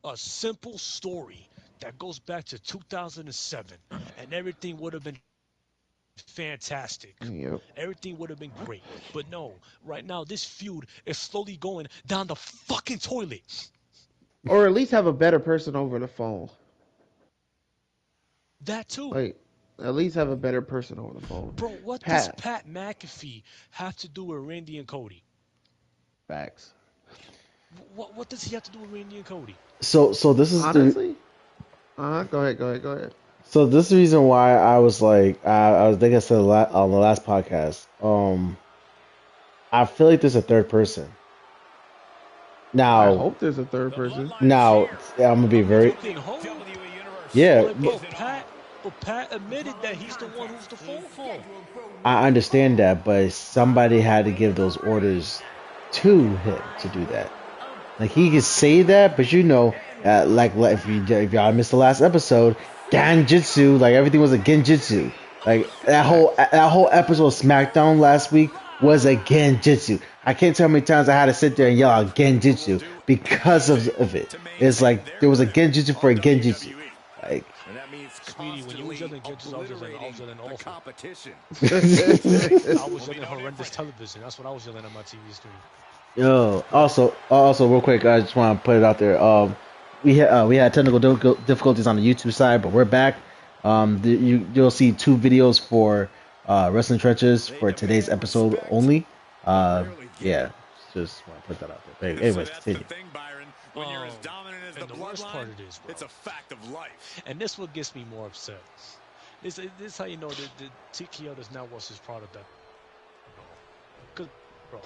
A simple story that goes back to 2007, and everything would have been fantastic. Everything would Yep. have been great. But no, right now this feud is slowly going down the fucking toilet. Or at least have a better person over the phone. That too. Like, at least have a better person over the phone. Bro, what does Pat. Pat McAfee have to do with Randy and Cody? Facts. What does he have to do with Randy and Cody? So this is the Honestly. Go ahead. Go ahead. Go ahead. so this is the reason why I was like I was think I said on the last podcast. I feel like there's a third person I now. hope there's a third person. Now I'm gonna be very You can hope. yeah. But Pat admitted that he's the one who's the phone call. I understand that, but somebody had to give those orders to him to do that. Like he could say that, but like if y'all missed the last episode, Ganjitsu, like everything was a Genjitsu. Like that whole episode of SmackDown last week was a Genjitsu. I can't tell how many times I had to sit there and yell out Genjitsu because of it. It's like there was a Genjitsu for a Genjitsu. Like Speedy, when you was yelling Genjutsu, I was yelling awful. I was yelling horrendous television. That's what I was yelling on my TV screen. yo, also real quick, I just want to put it out there. We had technical difficulties on the YouTube side, but we're back. You'll see two videos for Wrestling Trenches for today's episode only. Yeah, just want to put that out there. But anyways, continue. And the worst part of this, bro, and this what gets me more upset. This is how you know that the TKO does not watch his product up. Because, bro,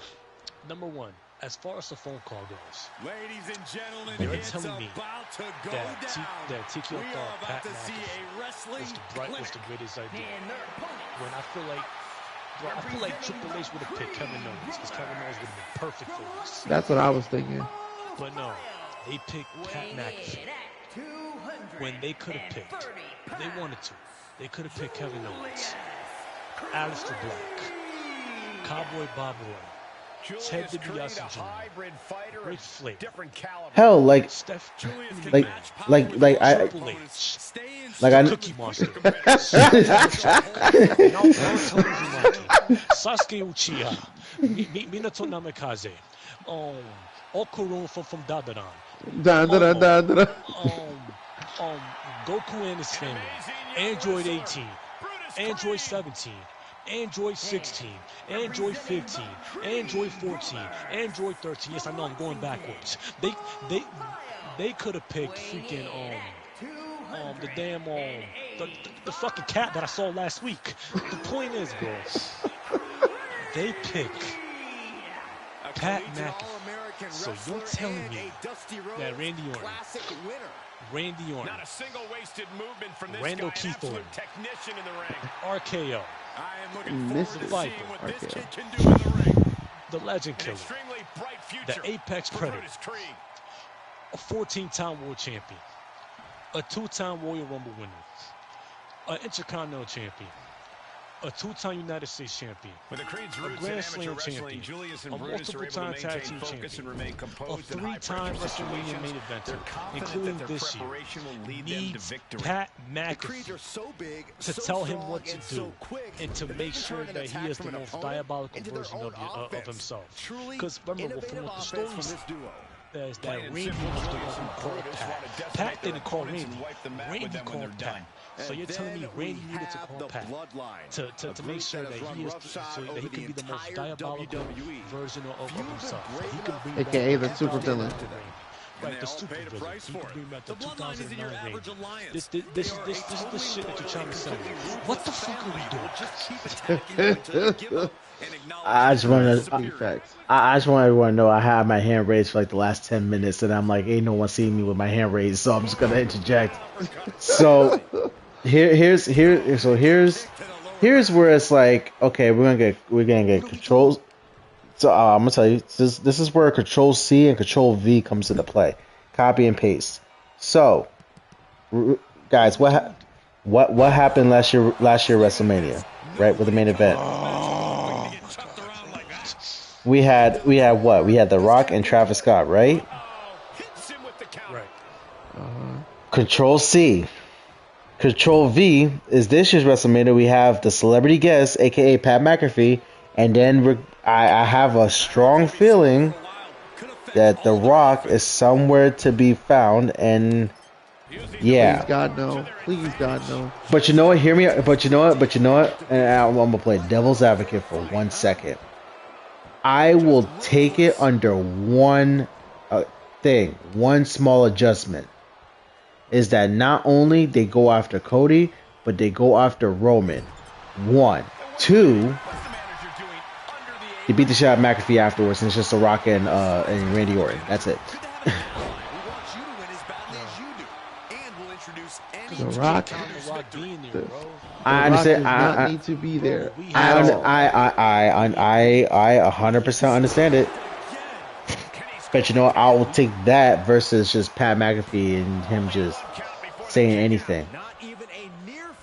number one, as far as the phone call goes, you're telling me that TKO thought Pat McAfee was the greatest idea. When I feel like, bro, I feel like Triple H would have picked Kevin Owens because Kevin Owens would have been perfect for this. That's what I was thinking. But no, they picked Pat McAfee when they could have picked. If they wanted to, they could have picked Kevin Owens, Aleister Black, Cowboy Bob Roy, Ted DiBiase Jr., Ric Flair, Hell, like Steph like McMahon, like Triple H, like the I Cookie Monster, Naoto Uzumaki, Sasuke Uchiha, Minato Namikaze, Okurun from Dadaran, Da da da da da. um, Goku and his family, Android 18, Android 17, Android 16, Android 15, Android 14, Android 13. Yes, I know I'm going backwards. They could have picked freaking the damn the fucking cat that I saw last week. The point is, bro, they pick Pat McAfee. So you're telling me that Randy Orton, Randall Keith Orton, RKO, the Viper, the Legend Killer, the Apex Predator, a 14-time world champion, a 2-time Royal Rumble winner, an Intercontinental champion, a 2-time United States champion, a Grand Slam champion, a multiple-time tag team champion, a 3-time WrestleMania main eventer, including this year, needs Pat McAfee to tell him what to do and to make sure that he is the most diabolical version of himself. Because remember, from what the story says, that Randy was the one who called Pat. Pat didn't call Randy. Randy called Pat. So you're telling me Randy needed to call Pat to make sure that he can be the most diabolical version of himself. That he can bring AKA back the super villain. Right, the super villain. He can bring back the 2009 Randy. This shit that you're trying to sell me. What the fuck are we doing? I just want to. Facts. I just want everyone to know I had my hand raised for like the last 10 minutes, and I'm like, ain't no one seeing me with my hand raised, so I'm just gonna interject. So here's where it's like, okay, we're gonna get controls. So I'm gonna tell you, this is where Control C and Control V comes into play. Copy and paste. So, guys, what happened last year WrestleMania, right, with the main event? We had what? We had The Rock and Travis Scott, right? Right. Control C. Control V is this year's WrestleMania. We have the celebrity guest, aka Pat McAfee, and then I have a strong feeling that The Rock is somewhere to be found, and yeah. Please God no. Please God no. But you know what? Hear me. But you know what? And I'm gonna play devil's advocate for 1 second. I will take it under one thing, one small adjustment. Is that not only they go after Cody, but they go after Roman. 1. 2, they beat the shit out of McAfee afterwards, and it's just The Rock and Randy Orton. That's it. The Rock I understand. Does not need to be there. I 100% understand it. But you know, I'll take that versus just Pat McAfee and him just saying anything.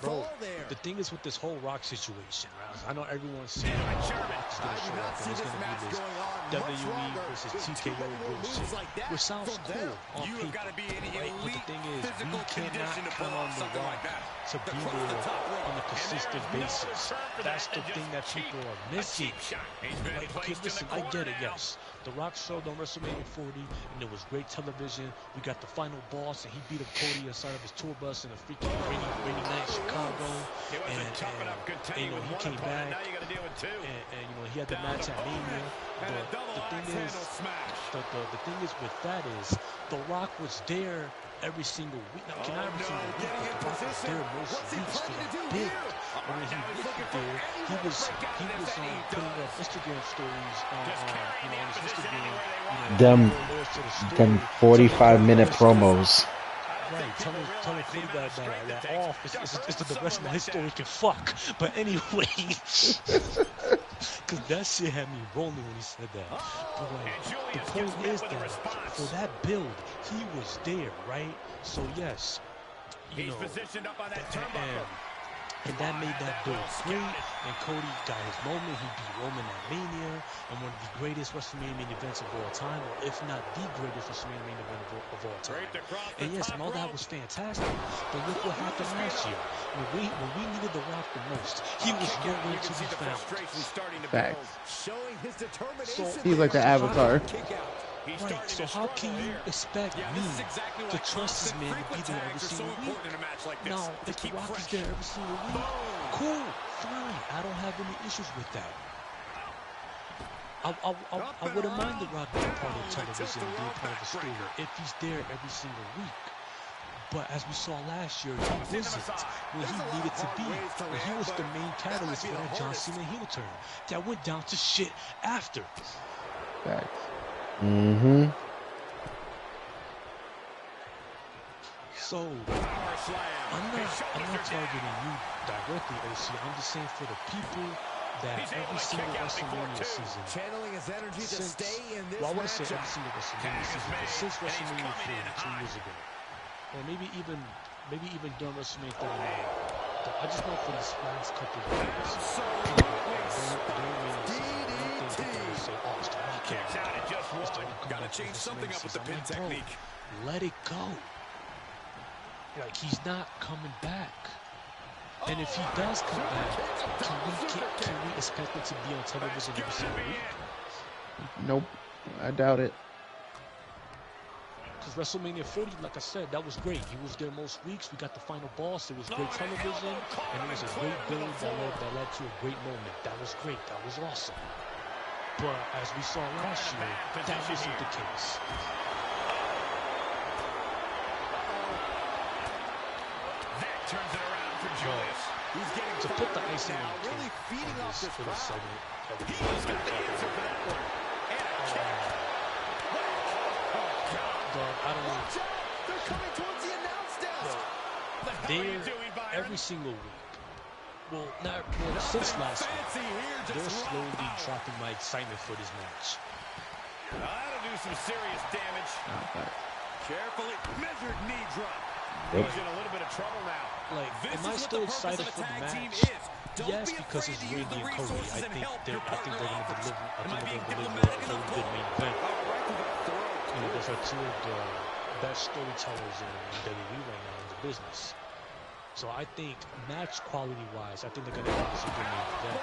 Bro, the thing is with this whole Rock situation, right? I know everyone's saying Rock's gonna show up and it's gonna be this WWE versus TKO bullshit, which sounds cool on paper, right? But the thing is, we cannot count on the Rock to be there on a consistent basis. That's the thing that people are missing. Like, okay, listen, I get it, yes. The Rock showed on WrestleMania 40, and it was great television. We got the final boss, and he beat up Cody inside of his tour bus in a freaking rainy night in Chicago. And you know, he came back, and you know, he had the match at Mania. But the thing is with that is, The Rock was there every single week. Not every single week, but The Rock was there most weeks for that build. And when he wasn't there, he was putting up Instagram stories on his Instagram. Them 45-minute promos. Right, telling Cody that off is the rest of his story can fuck. But anyway, because that shit had me rolling when he said that. But like, the point is that for that build, he was there, right? So yes, you know, and that made that build great. And Cody got his moment. He beat Roman at Mania, and one of the greatest WrestleMania main events of all time, or if not the greatest WrestleMania main event of all time. And yes, and all that was fantastic. But look what happened last year. When we needed The Rock the most, he was nowhere to be found. Facts. So he's like the Avatar. Right, so how can you expect me to trust this man to be there every single week? Now, if The Rock is there every single week, cool, fine. I don't have any issues with that. I wouldn't mind The Rock being part of television, being part of the story, if he's there every single week. But as we saw last year, he wasn't when he needed to be. When he was the main catalyst for that John Cena heel turn that went down to shit after. Facts. So I'm not targeting you directly, OC. I'm just saying for the people that every single WrestleMania season, I want to say every single WrestleMania season, but since WrestleMania 4 2 years ago, or maybe even during WrestleMania 39, I just know for these last couple of years, during main season, I don't think people will say, oh, it's The Rock. Gotta change something up with the pin technique. Let it go. Like, he's not coming back. And if he does come back, can we expect him to be on television every single week? Nope, I doubt it. Because WrestleMania 40, like I said, that was great. He was there most weeks. We got the final boss. It was great television, and it was a great build that led to a great moment. That was great. That was awesome. But as we saw last year, that wasn't the case. That turns it around for Julius. He's getting to put the icing on the cake for this segment. He's got the answer for that one. I don't know. They're coming towards the announce desk. They're every single week. Well, since last week, they're slowly dropping my excitement for this match. That'll do some serious damage. Carefully measured knee drop. Yep. He's in a little bit of trouble now. Like, am I still excited for the match? Yes, because it's Randy and Cody. I think they're going to deliver. I think they're going to deliver a really good main event. You know, those are two of the best storytellers in WWE right now in the business. So I think match quality-wise, I think they're going to have some good main event.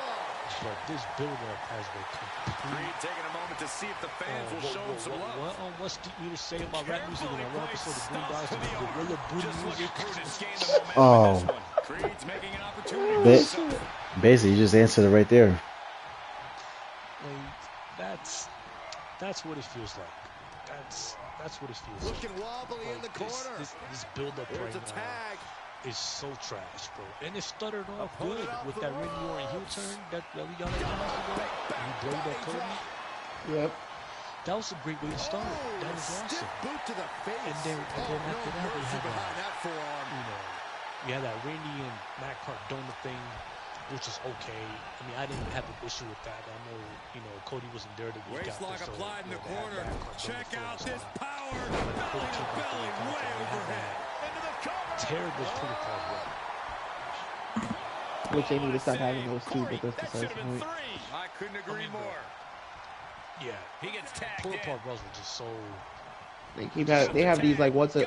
But this build-up has been complete. Taking a moment to see if the fans will show him some love. What's you to say about rap music in a rap episode of Boondocks and the Gorilla Booty music? Oh. Basically, you just answered it right there. Like, that's what it feels like. That's what it feels like. Looking wobbly in the corner. This build-up right now is so trash, bro. And it stuttered off good with that Randy Orton heel turn that we got a couple months ago. You blade that Cody. Yep. That was a great way to start. That was awesome. Boot to the face. And then after that, we had that forearm. We had that Randy and Matt Cardona thing, which is okay. I mean, I didn't have an issue with that. I know, Cody wasn't there to week after. Waistlock applied in the corner. Check out this power. Belly to belly, way overhead. Into the cover. Terrible protocol work. Which they need to stop having those two, but that's besides the point. I couldn't agree more. Yeah, he gets tagged. Protocol Bros were just so. They have these like once or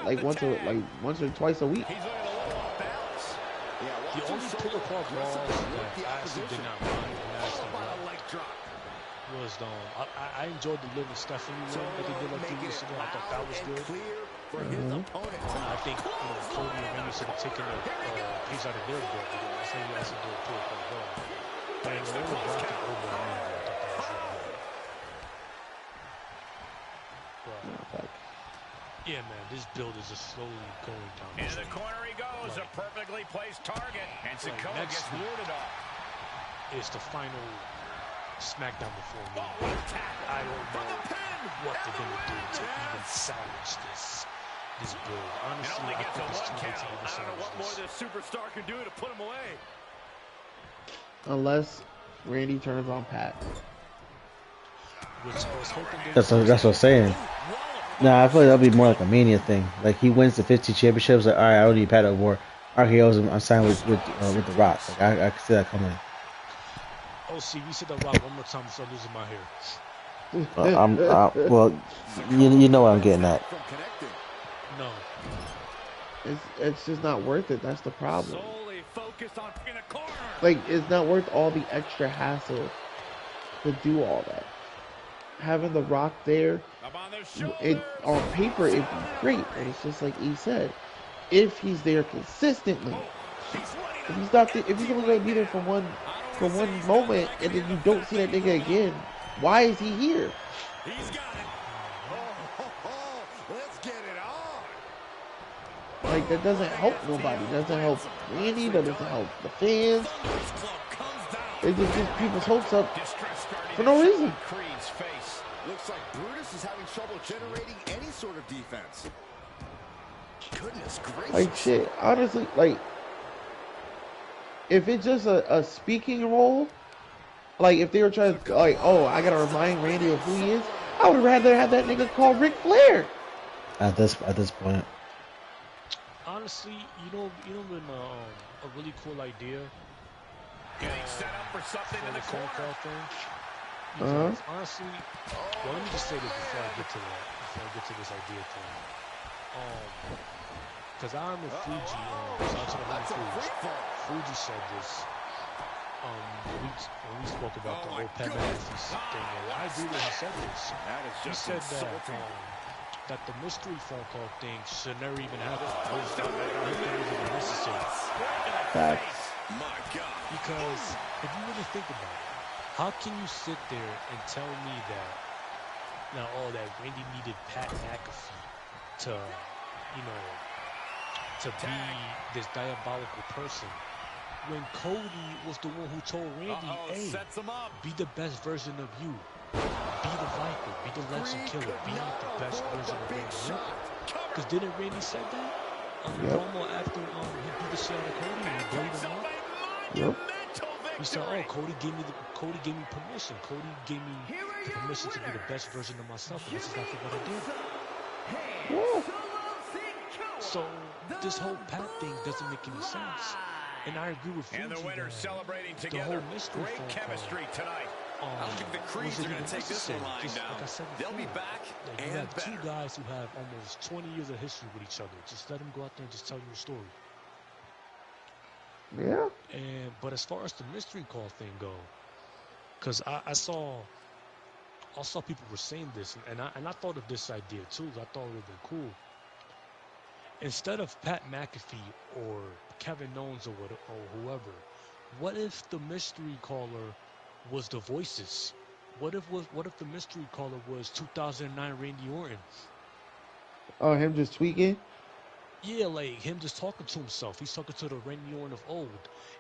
twice a week. The only protocol Bros that I actually did not mind was I enjoyed the Liv and Stephanie one that they did like 2 weeks ago. I thought that was good. I think Cody and Randy should have taken a piece out of their book. I think that's a good protocol Bros. But in the order Brock and Oba, I thought that was really good. Yeah, man, this build is just slowly going down. Into the corner he goes, a perfectly placed target, and Sikoa gets warded off. It's the final SmackDown before me. I don't know what they're gonna do to even salvage this build. Honestly, I think it's too late to even salvage this. I don't know what more this superstar can do to put him away. Unless Randy turns on Pat. Which I was hoping that's what I'm saying. Nah, I feel like that'll be more like a Mania thing. Like he wins the 50 championships. Like, all right, I don't need Pat no more. RKO's, I'm signed with the Rock. Like I can see that coming. Oh, see, we said the Rock one more time to start losing my hair. Well, you know what I'm getting at. No, it's just not worth it. That's the problem. Solely focused on in a corner. Like it's not worth all the extra hassle to do all that. Having the Rock there, on paper it'd be great, but it's just like he said, if he's there consistently, if he's not, if he's only going to be there for one moment, and then you don't see that nigga again, why is he here? He's got it. Let's get it on. Like that doesn't help nobody. Doesn't help Randy. That doesn't help the fans. It just gets people's hopes up for no reason. Looks like Brutus is having trouble generating any sort of defense. Goodness gracious. Like shit, honestly, like if it's just a speaking role, like if they were trying to like, oh, I gotta remind Randy of who he is, I would rather have that nigga called Ric Flair. At this point. Honestly, you know, been a really cool idea. Getting set up for something in the corner thing. Because honestly, well, let me just say this before I get to this idea thing. Because I remember Fuji, Fuji said this when we spoke about the whole Pat McAfee thing, and I agree with he said this. He said that the mystery phone call thing should never even happen. I don't think it was even necessary. Facts. My God. Because if you really think about it, how can you sit there and tell me that Randy needed Pat McAfee to be this diabolical person when Cody was the one who told Randy, hey, be the best version of you. Be the Viper. Be the Legend Killer. Be the best version of Randy. Because didn't Randy say that? Promo after he beat the shit out of Cody and he blamed him up? Yep. He said, oh, Cody gave me permission. Cody gave me the permission to be the best version of myself, and that's exactly what I did. Yeah. So this whole Pat thing doesn't make any sense. And I agree with Fuji. And the winners celebrating together. The whole mystery Great chemistry tonight. I think the Creeds are going to take this one lying down. Like I said before, they'll be back you and have better. two guys who have almost 20 years of history with each other. Just let them go out there and just tell you a story. Yeah. But as far as the mystery call thing go, because I saw people were saying this, and I thought of this idea too. I thought it would be cool. Instead of Pat McAfee or Kevin Owens or whoever, what if the mystery caller was the Voices? What if the mystery caller was 2009 Randy Orton? Oh, him just tweaking? Yeah, like him just talking to himself. He's talking to the Randy Orton of old.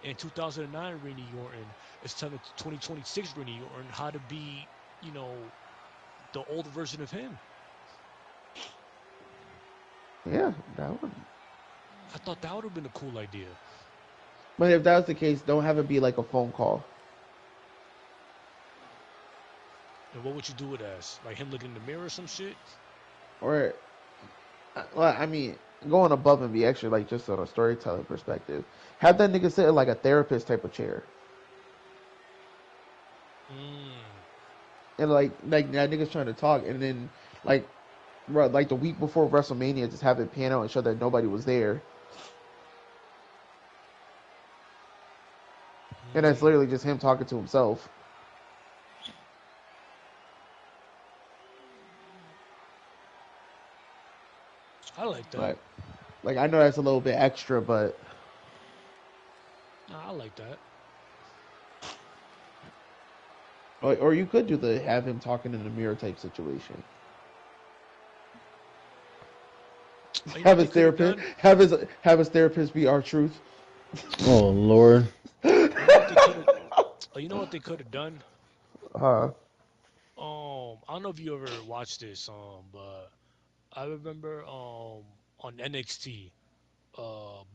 And 2009 Randy Orton is telling 2026 Randy Orton how to be, the old version of him. Yeah, that would. I thought that would have been a cool idea. But if that was the case, don't have it be like a phone call. And what would you do it as? Like him looking in the mirror or some shit? Or, well, I mean, going above and be extra, like just on a storytelling perspective. Have that nigga sit in like a therapist type of chair. And like that nigga's trying to talk, and then like the week before WrestleMania, just have it pan out and show that nobody was there. And that's literally just him talking to himself. I like that. Like I know that's a little bit extra, but I like that. Or you could do the have him talking in the mirror type situation. Have his therapist have his therapist be R-Truth. Oh Lord. You know what they could have done? I don't know if you ever watched this, but I remember on NXT,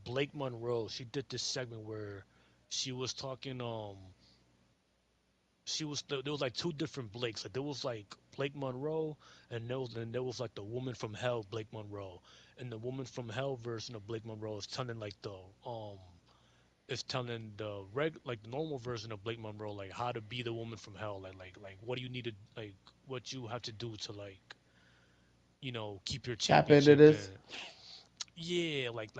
Blake Monroe, she did this segment where she was talking, there was like two different Blakes. Like there was like Blake Monroe, and there was like the woman from hell, Blake Monroe. And the woman from hell version of Blake Monroe is telling like the normal version of Blake Monroe like how to be the woman from hell, like what do you need to, like what you have to do to, like, keep your Tap into championship. this. Yeah, like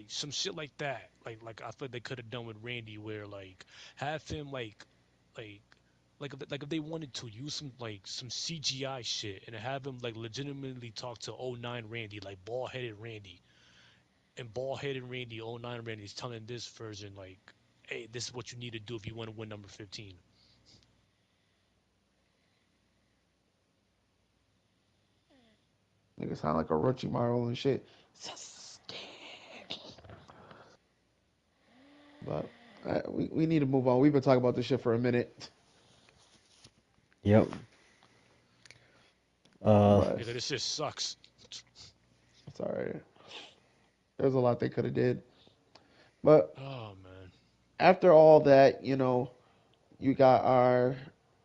some shit like that. Like I thought they could have done with Randy, where like have him like like if they wanted to use some CGI shit and have him like legitimately talk to '09 Randy, like bald-headed Randy. And bald-headed Randy, '09 Randy is telling this version like, hey, this is what you need to do if you want to win number 15. Nigga sound like a Orochimaru and shit. But we need to move on. We've been talking about this shit for a minute. Yep. Nigga, this shit sucks. It's alright. There's a lot they could have did. But oh man, after all that, you got our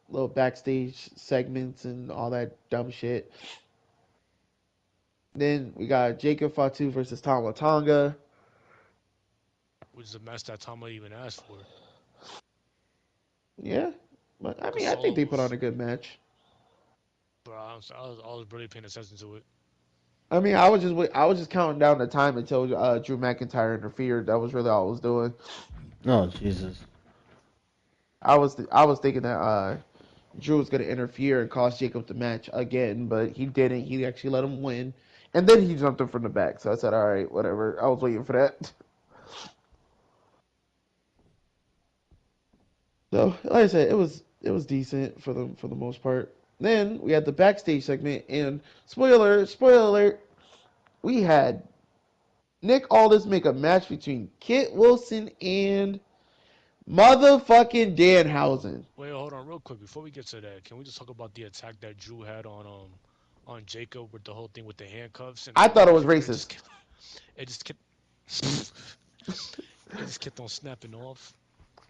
little backstage segments and all that dumb shit. Then we got Jacob Fatu versus Tama Tonga. which is a match that Tama even asked for. Yeah, but I mean, I think they put on a good match. Bro, I was really paying attention to it. I mean, I was just counting down the time until Drew McIntyre interfered. That was really all I was doing. Oh Jesus. I was thinking that Drew was going to interfere and cost Jacob the match again, but he didn't. He actually let him win, and then he jumped him from the back. So I said, "All right, whatever." I was waiting for that. So, like I said, it was decent for the most part. Then we had the backstage segment, and spoiler alert, we had Nick Aldis make a match between Kit Wilson and motherfucking Danhausen. Wait, hold on, real quick before we get to that. Can we just talk about the attack that Drew had on Jacob with the whole thing with the handcuffs and I thought it was everything? racist. It just kept it just kept on snapping off.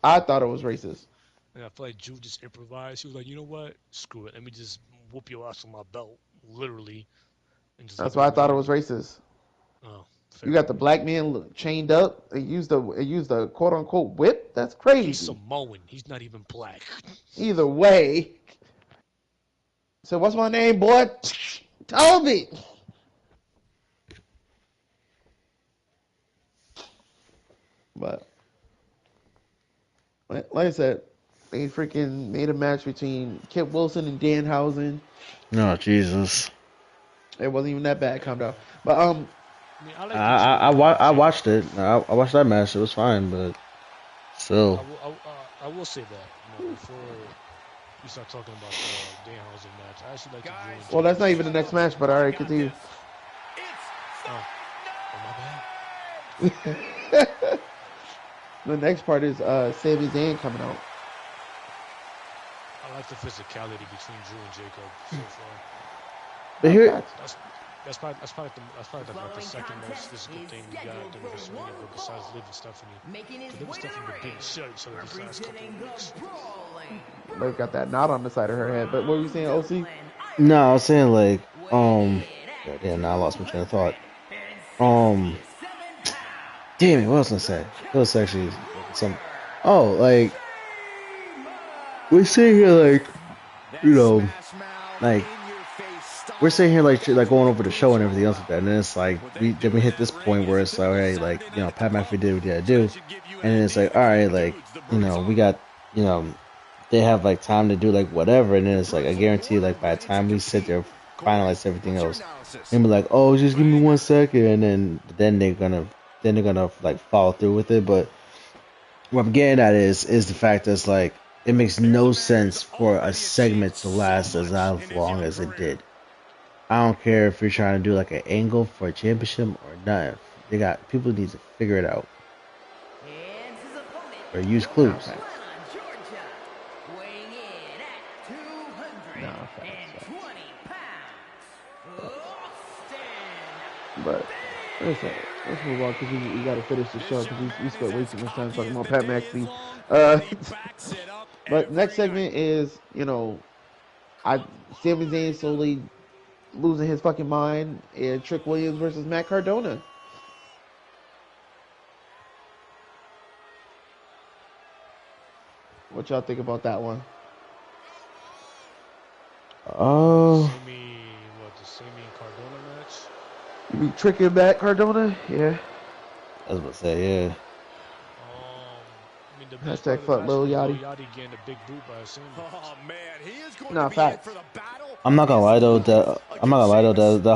I thought it was racist. And I feel like Drew just improvised. He was like, you know what? Screw it. Let me just whoop your ass with my belt, literally. And just That's why I thought it was racist. Oh. You got the black man chained up. They used the quote unquote whip. That's crazy. He's Samoan. He's not even black. Either way. So what's my name, boy? Toby. But like I said, they freaking made a match between Kip Wilson and Danhausen. No, Jesus. It wasn't even that bad. Calm down. But I watched it. I watched that match. It was fine, but still. I will say that before we start talking about the Danhausen match, I actually like to. Well, that's not even the next match, but all right, continue. Oh my bad. The next part is Sami Zayn coming out. I like the physicality between Drew and Jacob so far. But here, that's probably the second most physical thing we got in WrestleMania, but besides Liv and Stephanie, because Liv and Stephanie been beating shit each other these last couple of weeks. Liv got that knot on the side of her head. But what were you saying, OC? no, I was saying like, damn, now I lost my train of thought. Damn it, what else was I say? It was actually some. Oh, like we're sitting here like, like we're sitting here like going over the show and everything else like that, and then it's like we hit this point where it's like, hey, like Pat McAfee did what he had to do, and then it's like, all right, like we got they have like time to do like whatever, and then it's like I guarantee like by the time we sit there finalize everything else, and be like, oh, just give me 1 second, and then they're gonna like follow through with it. But what I'm getting at is the fact that it's like it makes no sense for a segment to last as long as it did. I don't care if you're trying to do like an angle for a championship or not. People need to figure it out or use clues. But let's move on because we got to finish the show because we spent way too much time talking about Pat McAfee. But next segment is Sami Zayn slowly losing his fucking mind, and Trick Williams versus Matt Cardona. What y'all think about that one? Oh. The Sami and Cardona match? You be tricking Matt Cardona? Yeah. I was about to say, yeah. Hashtag fuck Lil Yachty. Getting a big boot by Sami. Oh man, he is going no, to be facts. in for the battle. I'm not gonna lie though. The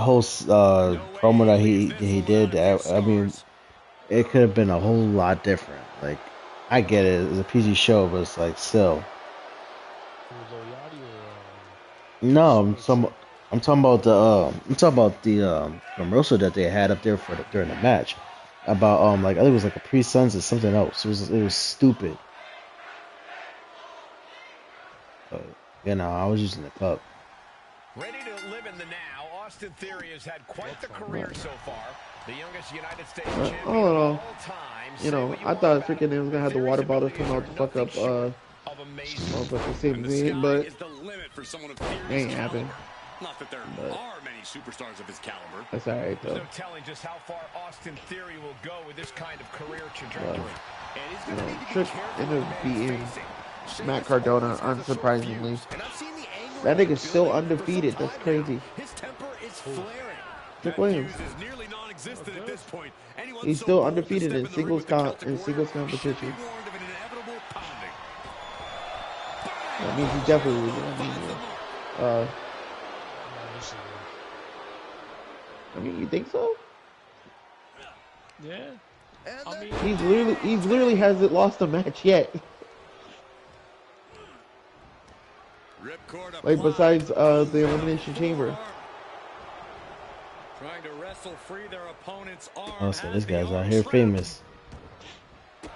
whole promo that he did. I mean, it could have been a whole lot different. Like, I get it. It's a PG show, but it's like still. No, I'm talking about the commercial that they had up there during the match about like I think it was like a Pre-Suns or something else. It was stupid. But, I was using the cup. Ready to live in the now, Austin Theory has had quite the career so far. The youngest United States champion of all time. I thought freaking they was gonna have the water bottles come out to fuck up but it ain't happening. Not that there are many superstars of his caliber. That's alright though. No telling just how far Austin Theory will go with this kind of career trajectory. And he's gonna need to be Trick careful ended up beating Matt Cardona, unsurprisingly. And I've seen the angle That nigga's still undefeated. That's crazy. His temper is flaring. Trick Williams. Is nearly non-existent at this point. He's still undefeated in singles competition. That means he's definitely losing. I mean, you think so? Yeah. I mean, he's literally hasn't lost a match yet. Like besides the Elimination Chamber. Trying to wrestle free their opponent's arm. Oh, so this guy's out here famous.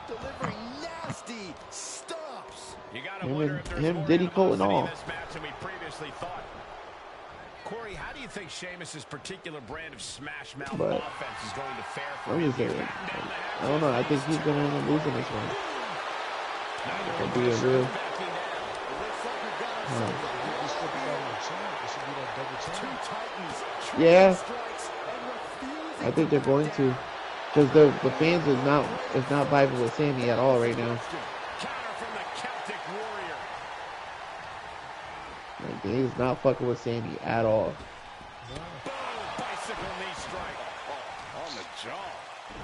Delivering nasty stops. Him, Diddy Cole, and all. Corey, how do you think Sheamus's particular brand of smash mouth But offense is going to fare for let me say it. I don't know. I think he's gonna end up losing this one. If I'm being real. Yeah. I think they're going to. Because the fans is not vibing with Sammy at all right now. Like, they is not fucking with Sammy at all. Bicycle knee strike on the jaw.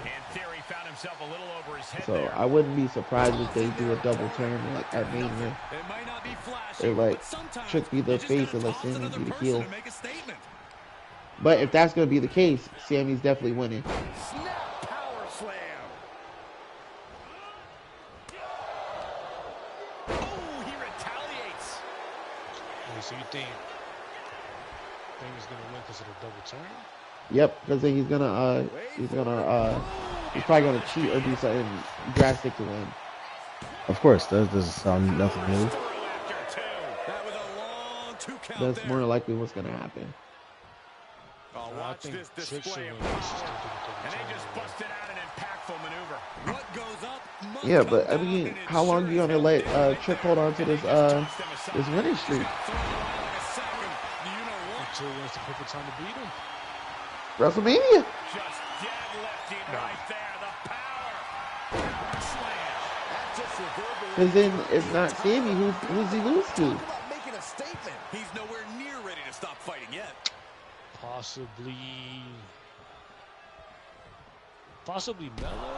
And Theory found himself a little over his head. So I wouldn't be surprised if they do a double turn at Mania. It might not be flashy, It like should be the face and let Sammy be the heel. But if that's gonna be the case, Sammy's definitely winning. Snap power slam. Oh, he retaliates. So you think he's gonna win because of the double turn? Yep, because he's probably gonna cheat or do something drastic to win. Of course, that doesn't sound nothing new. That's more than likely what's gonna happen. Oh, watch this display of power. And they just busted out an impactful maneuver. What goes up? Yeah, but I mean, how long you gonna let Trick hold on to this winning streak? Until it's the perfect time to beat him. WrestleMania. Just deadlifting right there. The power slam. Because then it's not Sammy. Who's he lose to? Making a statement. He's nowhere near ready to stop fighting yet. Possibly Mello?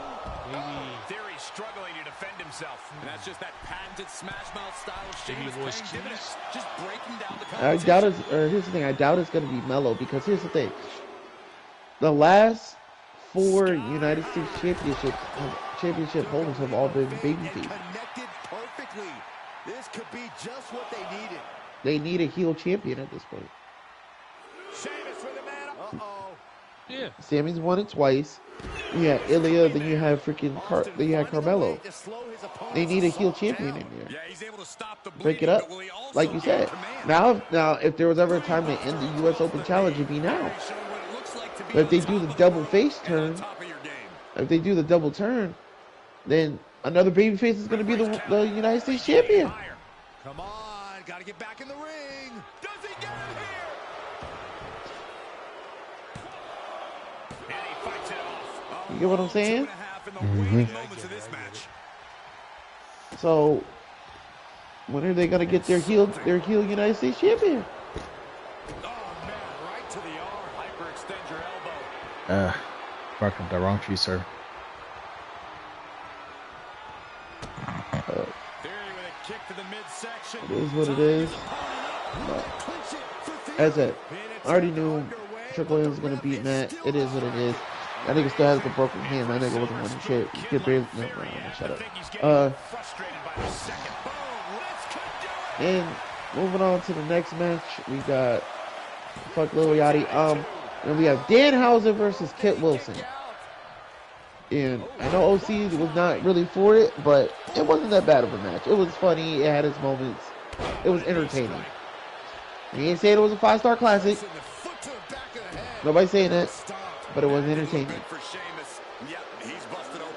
Maybe. Theory's struggling to defend himself. And that's just that patented smash mouth style of Maybe voice keys. Just breaking down the I doubt it's. Or here's the thing. I doubt it's gonna be Mello because here's the thing. The last 4 United States championship holders have all been babyface. Connected perfectly. This could be just what they needed. They need a heel champion at this point. Sheamus with a man. Uh-oh. Yeah. Sammy's won it twice. You had Ilya, then you have then you had Carmelo. They need a heel champion in there. Yeah, he's able to stop the Break it up, like you said. Now, if there was ever a time to end the U.S. Open Challenge, it'd be now. But if they do the double face turn, then another babyface is going to be the United States champion. Come on, got to get back in the ring. Does he get him here? And he fights it off. You get what I'm saying? 2.5 in the waning moments of this match. So, when are they going to get their heel United States champion? Right to the arm. Hyperextend your elbow. Barking up the wrong tree, sir. Theory with a kick to the midsection. It is what it is. As I already knew Triple H was going to beat Matt. It is what it is. That nigga still has the broken hand. That nigga wasn't winning shit. He could barely. No, shut up. And moving on to the next match, we got fuck Lil Yachty. And we have Danhausen versus Kit Wilson. And I know OC was not really for it, but it wasn't that bad of a match. It was funny. It had its moments. It was entertaining. He ain't saying it was a 5-star classic. Nobody's saying that, but it was entertaining.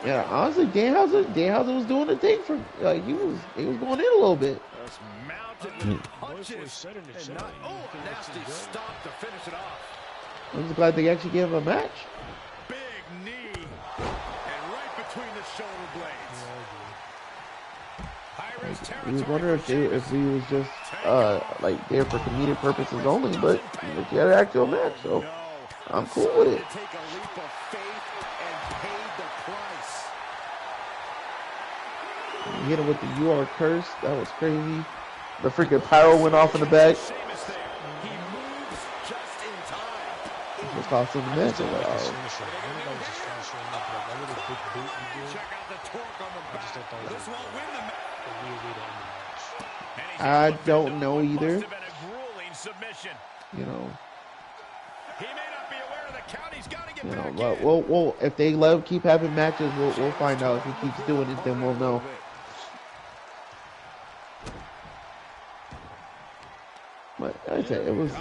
Yeah, honestly, Danhausen was doing the thing for like he was going in a little bit. I'm just glad they actually gave him a match. Big knee, and right between the shoulder blades. We was wondering if he was just like there for comedic purposes only, but he had an actual match, so I'm cool with it. Hit him with the "You Are Cursed." That was crazy. The freaking pyro went off in the back. Just cost him the match. I don't know either. You know, but we'll if they keep having matches, we'll find out. If he keeps doing it, then we'll know. But like I said, it was an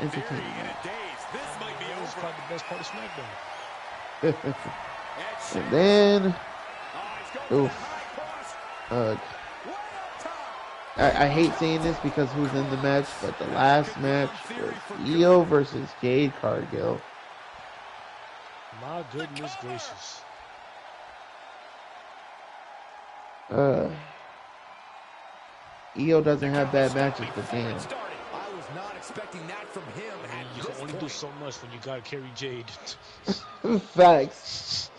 entertaining match. That was probably the best part of SmackDown. And then, I hate saying this because who's in the match, but the last match was Io versus Jade Cargill. My goodness gracious. EO doesn't have bad matches, but damn. I was not expecting that from him. I mean, you can only do so much when you gotta carry Jade. Facts.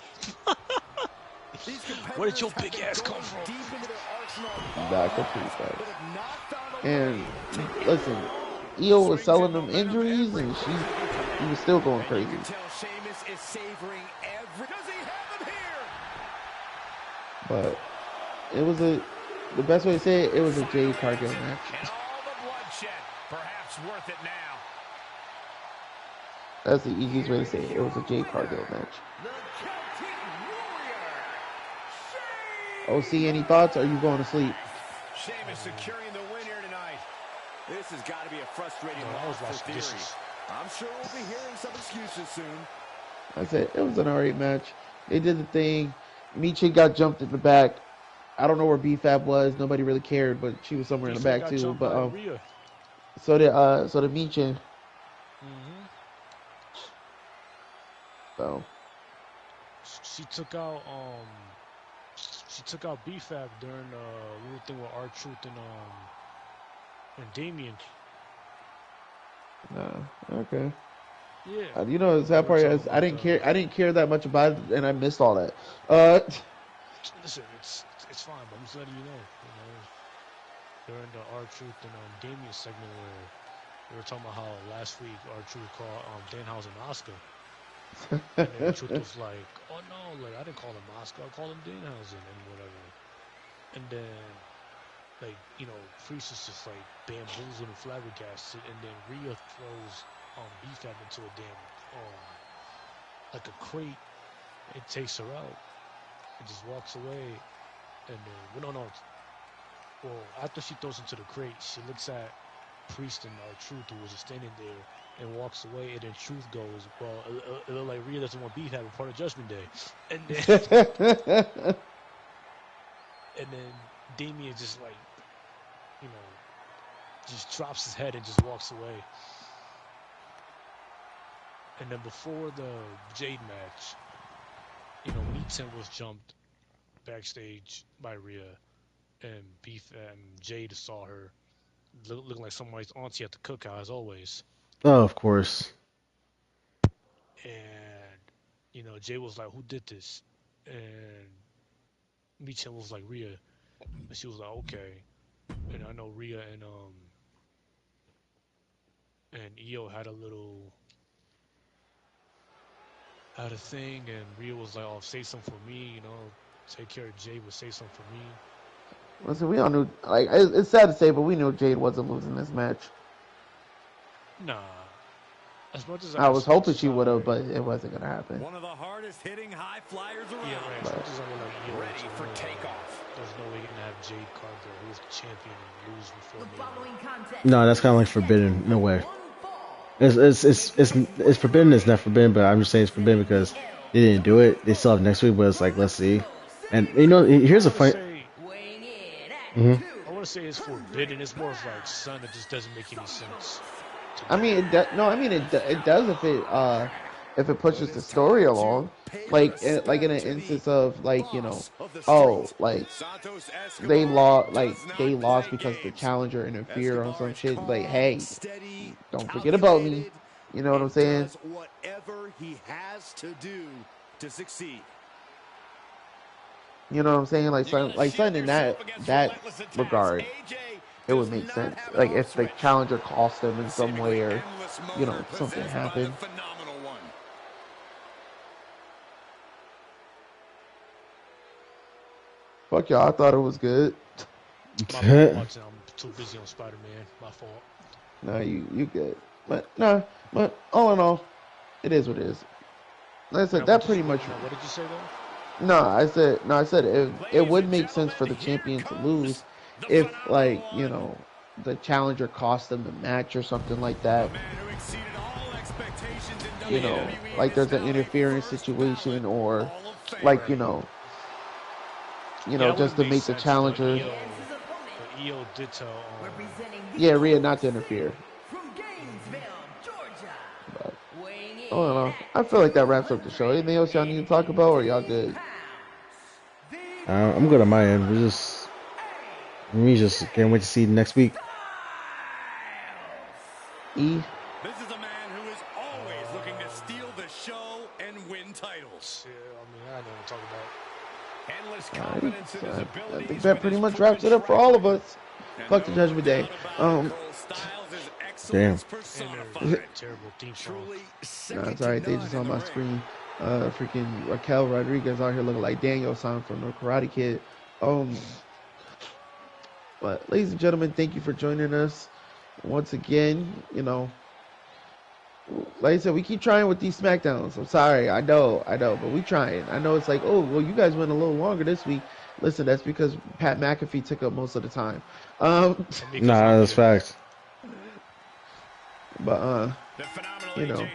Where did your big ass come from? Not complete facts. And listen, EO was selling them injuries, and he was still going crazy. But it was the best way to say it was a Jade Cargill match. And all the bloodshed, perhaps worth it now. That's the easiest way to say it. It was a Jade Cargill match. OC, any thoughts? Or are you going to sleep? Sheamus securing the win here tonight. This has got to be a frustrating loss for Theory. I'm sure we'll be hearing some excuses soon. I said it was an alright match. They did the thing. Michin got jumped in the back. I don't know where B-Fab was. Nobody really cared, but she was somewhere in the back too. But so did Michin. So she took out B-Fab during a little thing with R-Truth and Damien. Okay. Yeah. You know, the sad part is I didn't care that much about it, and I missed all that. Listen, it's fine, but I'm just letting you know. During the R-Truth and Damien segment where we were talking about how last week R-Truth called Danhausen Oscar. And then Truth was like, oh no, like I didn't call him Oscar, I called him Danhausen and whatever. And then Priest is just like bamboozled and flabbergasted, and then Rhea throws B-Fab into a damn like a crate. It takes her out and just walks away. And then well, after she throws into the crate, she looks at Priest and Truth, who was just standing there, and walks away. And then Truth goes, well, it looked like Rhea doesn't want B-Fab a part of Judgment Day. And then and then Damien just like, just drops his head and just walks away. And then before the Jade match, Meaton was jumped backstage by Rhea, and Jade saw her looking like somebody's auntie at the cookout as always. Oh, of course. And Jade was like, "Who did this?" And Meaton was like, "Rhea," and she was like, "Okay." And I know Rhea and EO had a thing, and Rhea was like, "Oh, say something for me, take care of Jade, but say something for me." Listen, we all knew. Like, it's sad to say, but we knew Jade wasn't losing this match. Nah. As much as I was hoping she would have, but it wasn't gonna happen. One of the hardest hitting high flyers around. Yeah, right. As much as I would ready for takeoff. There's no way you're gonna have Jade Cargill, who is the champion, and lose before me. No, that's kind of like forbidden. No way. It's forbidden. It's not forbidden, but I'm just saying it's forbidden because they didn't do it. They still have next week, but it's like, let's see. And here's a fight. I want to say it's forbidden. It's more of like something that just doesn't make any sense. I mean, it does if it pushes the story along, like in an instance of like they lost because the challenger interfered on some shit. Like, hey, don't forget about me. You know what I'm saying? Whatever he has to do to succeed. You know what I'm saying? Like something in that regard, it would make sense. Like if the challenger cost them in some way, or something happened. Fuck y'all, I thought it was good. I'm too busy on Spider-Man. My fault. No, you good. But all in all, it is what it is. Like I said, that pretty much. What did you say though? No, I said it would make sense for the champion to lose if the challenger cost them the match or something like that. Like there's an interference situation, or like just to make the challenger. EO did tell. Yeah, Rhea not to interfere. From Gainesville, Georgia, weighing I don't know. I feel like that wraps up the show. Anything else y'all need to talk about, or y'all good? I'm good on my end. We just can't wait to see next week. E. This is a man who is always looking to steal the show and win titles. Yeah, I mean, I know what I'm talking about. Endless confidence in his I abilities think that pretty much wraps it up for all of us. Fuck the Judgment Day. Damn. Terrible team song. Nah, it's alright. They just on my screen. Freaking Raquel Rodriguez out here looking like Daniel San from the Karate Kid. But ladies and gentlemen, thank you for joining us once again. You know, like I said, we keep trying with these SmackDowns. I'm sorry, I know, but we trying. I know it's like, oh, well, you guys went a little longer this week. Listen, that's because Pat McAfee took up most of the time. Nah, that's facts. But you know,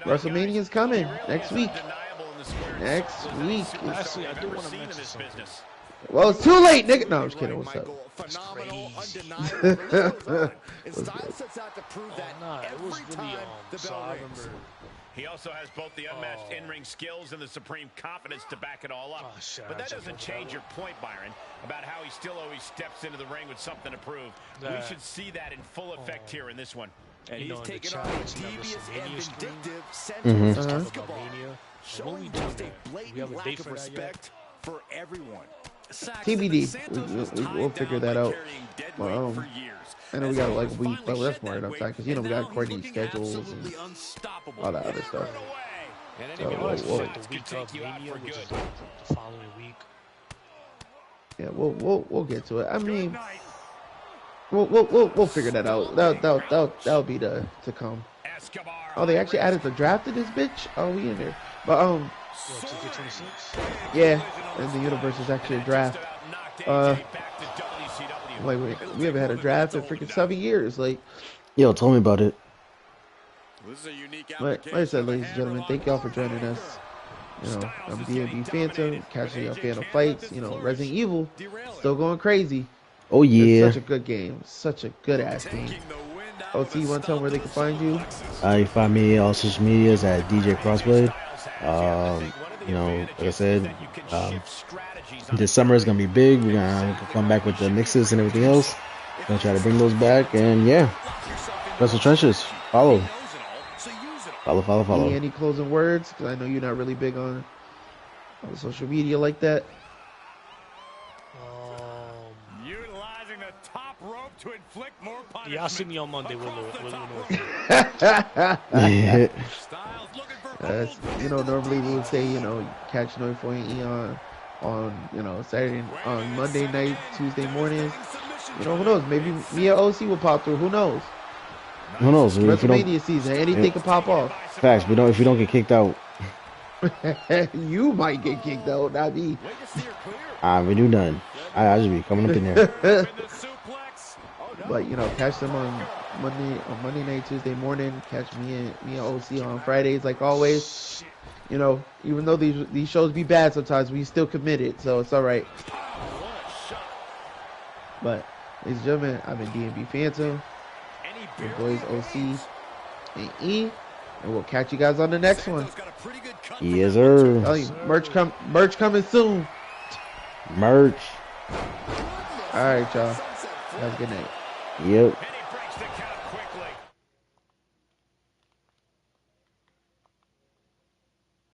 WrestleMania's coming next week. Next week. Actually, I do want to mention something. Well, it's too late, nigga. No, I'm just kidding. What's up? Phenomenal, undeniable. His style sets out to prove that every time the bell rings. He also has both the unmatched in-ring skills and the supreme confidence to back it all up. But that doesn't change your point, Byron, about how he still always steps into the ring with something to prove. We should see that in full effect here in this one. And he's taken on a devious and vindictive sense of basketball, showing just a blatant lack of respect for everyone. TBD. We'll figure that out. I know we got like a week, but that's more than upside because you know we got coordinated schedules and all that other stuff. So the following week. Yeah, we'll get to it. I mean, we'll figure that out. That'll be to come. Oh, they actually added the draft to this bitch. Oh, we in there. But yeah, and the universe is actually a draft. Like we haven't had a draft in freaking 7 years. Like, yo, tell me about it. But like I said, ladies and gentlemen, thank y'all for joining us. You know, I'm DMB Phantom, casually a fan of fights. You know, Resident Evil, still going crazy. Oh yeah, it's such a good game, such a good ass game. OT, you want to tell them where they can find you? You find me on social medias at DJ Crossblade. You know, like I said, this summer is gonna be big. We're gonna come back with the mixes and everything else. Gonna try to bring those back, and yeah, Wrestle Trenches. Follow. Any closing words? Because I know you're not really big on social media like that. Utilizing the top rope to inflict more punishment. Yeah, I'll see me on Monday. We'll you know, normally we would say, you know, catch Noi for Eon on, you know, Saturday, on Monday night, Tuesday mornings. You know, who knows? Maybe me and OC will pop through. Who knows? Who knows? WrestleMania season, anything can pop off. Facts. If we don't get kicked out, you might get kicked out, not me. We do none. I just be coming up in there. But you know, catch them on Monday night, Tuesday morning. Catch me and OC on Fridays, like always. You know, even though these shows be bad sometimes, we still committed, so it's all right. But ladies and gentlemen, I've been DMB Phantom. Your boys OC and E, and we'll catch you guys on the next one. Yes, sir. Tell you, merch coming soon. Merch. All right, y'all. Have a good night. Yep.